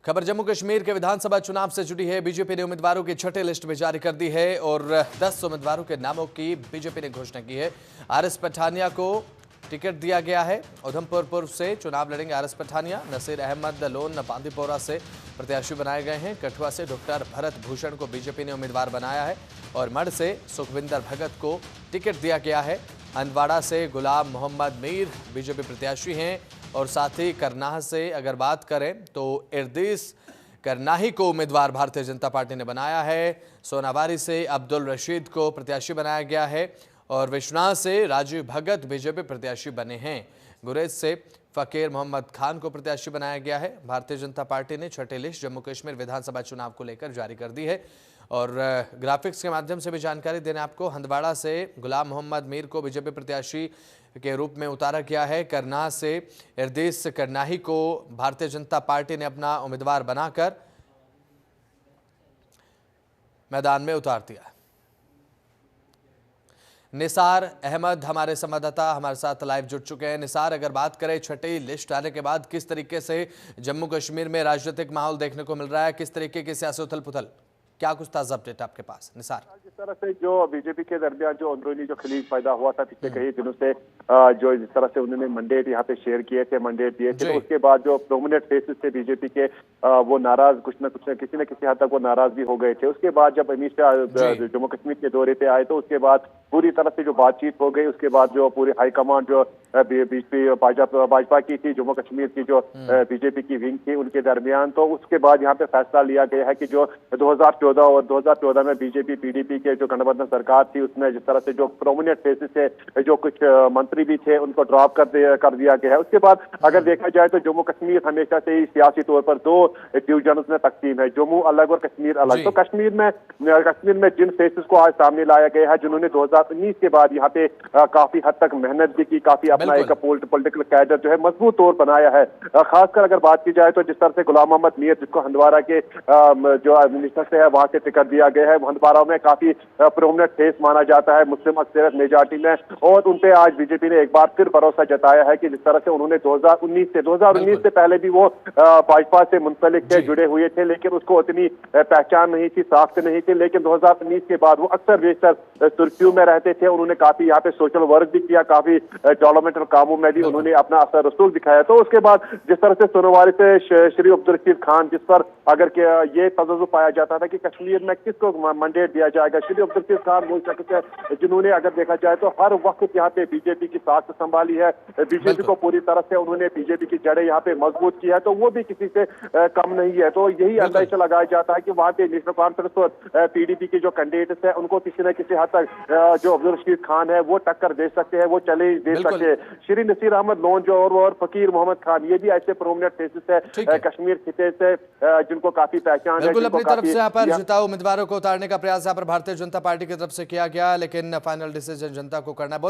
खबर जम्मू कश्मीर के विधानसभा चुनाव से जुड़ी है। बीजेपी ने उम्मीदवारों की छठी लिस्ट भी जारी कर दी है और 10 उम्मीदवारों के नामों की बीजेपी ने घोषणा की है। आरएस पठानिया को टिकट दिया गया है। उधमपुर पूर्व से चुनाव लड़ेंगे आरएस पठानिया। नसीर अहमद लोन बांदीपोरा से प्रत्याशी बनाए गए हैं। कठुआ से डॉक्टर भरत भूषण को बीजेपी ने उम्मीदवार बनाया है और मढ़ से सुखविंदर भगत को टिकट दिया गया है। हंदवाड़ा से गुलाम मोहम्मद मीर बीजेपी प्रत्याशी हैं और साथ ही करनाह से अगर बात करें तो इर्दिस करनाही को उम्मीदवार भारतीय जनता पार्टी ने बनाया है। सोनावारी से अब्दुल रशीद को प्रत्याशी बनाया गया है और विश्वनाथ से राजीव भगत बीजेपी प्रत्याशी बने हैं। गुरेज से फकीर मोहम्मद खान को प्रत्याशी बनाया गया है। भारतीय जनता पार्टी ने छठी लिस्ट जम्मू कश्मीर विधानसभा चुनाव को लेकर जारी कर दी है और ग्राफिक्स के माध्यम से भी जानकारी देने आपको। हंदवाड़ा से गुलाम मोहम्मद मीर को बीजेपी प्रत्याशी के रूप में उतारा गया है। करनाह से इर्दिस करनाही को भारतीय जनता पार्टी ने अपना उम्मीदवार बनाकर मैदान में उतार दिया। निसार अहमद हमारे संवाददाता हमारे साथ लाइव जुड़ चुके हैं। निसार, अगर बात करें छठी लिस्ट आने के बाद किस तरीके से जम्मू कश्मीर में राजनीतिक माहौल देखने को मिल रहा है, किस तरीके की सियासी उथल पुथल, क्या कुछ ताजा अपडेट आपके पास? निसार, जिस तरह से जो बीजेपी के दरमियान जो अंदरूनी जो खलीज पैदा हुआ था पिछले कई दिनों से, जो जिस तरह से उन्होंने मंडेट यहाँ पे शेयर किए थे, मंडेट दिए थे, तो उसके बाद जो प्रोमिनेंट फेसेस थे बीजेपी के, वो नाराज कुछ न किसी न किसी हद तक वो नाराज भी हो गए थे। उसके बाद जब अमित शाह जम्मू कश्मीर के दौरे पे आए तो उसके बाद पूरी तरह से जो बातचीत हो गई। उसके बाद जो पूरी हाईकमान जो बीजेपी भाजपा की थी, जम्मू कश्मीर की जो बीजेपी की विंग थी, उनके दरमियान, तो उसके बाद यहाँ पे फैसला लिया गया है कि जो 2014 में बीजेपी पीडीपी के जो गठबंधन सरकार थी, उसमें जिस तरह से जो प्रोमिनेंट फेसेस थे, जो कुछ मंत्री भी थे, उनको ड्रॉप कर दिया गया है। उसके बाद अगर देखा जाए तो जम्मू कश्मीर हमेशा से ही सियासी तौर पर दो डिवीजन में तकसीम है, जम्मू अलग और कश्मीर अलग। तो कश्मीर में जिन फेसेस को आज सामने लाया गया है, जिन्होंने 2019 के बाद यहाँ पे काफी हद तक मेहनत भी की, काफी अपना एक पॉलिटिकल कैडर जो है मजबूत तौर बनाया है। खासकर अगर बात की जाए तो जिस तरह से गुलाम मोहम्मद मीर, जिसको हंदवाड़ा के जो मिनिस्टर से है वहां से टिकट दिया गया है, हंदवाड़ा में काफी प्रोमिनेंट फेस माना जाता है मुस्लिम अक्सरियत मेजॉरिटी में, और उनपे आज बीजेपी ने एक बार फिर भरोसा जताया है कि जिस तरह से उन्होंने 2019 से पहले भी वो भाजपा से मुंसलिक थे, जुड़े हुए थे, लेकिन उसको उतनी पहचान नहीं थी, साख्त नहीं थी। लेकिन 2019 के बाद वो अक्सर बेशतर सुर्खियों में रहते थे। उन्होंने काफी यहाँ पे सोशल वर्क भी किया, काफी डेवलपमेंटल कामों में भी उन्होंने अपना असर रसूल दिखाया। तो उसके बाद जिस तरह से सोनवारी से श्री अब्दुल रशीद खान, जिस पर अगर ये तजर्बा पाया जाता था कि कश्मीर में किसको मंडेट दिया जाएगा, श्री अब्दुल रशीद खान वो शख्स है जिन्होंने अगर देखा जाए तो हर वक्त यहाँ पे बीजेपी की साख संभाली है, बीजेपी को पूरी तरह से उन्होंने बीजेपी की जड़ें यहाँ पे मजबूत की है, तो वो भी किसी से कम नहीं है। तो यही अंदाजा लगाया जाता है कि वहाँ पे नेशनल कॉन्फ्रेंस और पीडीपी के जो कैंडिडेट्स है, उनको किसी न किसी हद तक जो अब्दुल रशीद खान है वो टक्कर दे सकते हैं, वो चैलेंज दे सकते हैं। श्री नसीर अहमद लोन जो और फकीर मोहम्मद खान, ये भी ऐसे प्रोमिनेंट फेसेस है कश्मीर खिते से जिनको काफी पहचान है। बिल्कुल, अपनी तरफ से यहाँ पर जिताऊ उम्मीदवारों को उतारने का प्रयास यहाँ पर भारतीय जनता पार्टी की तरफ से किया गया, लेकिन फाइनल डिसीजन जनता को करना है।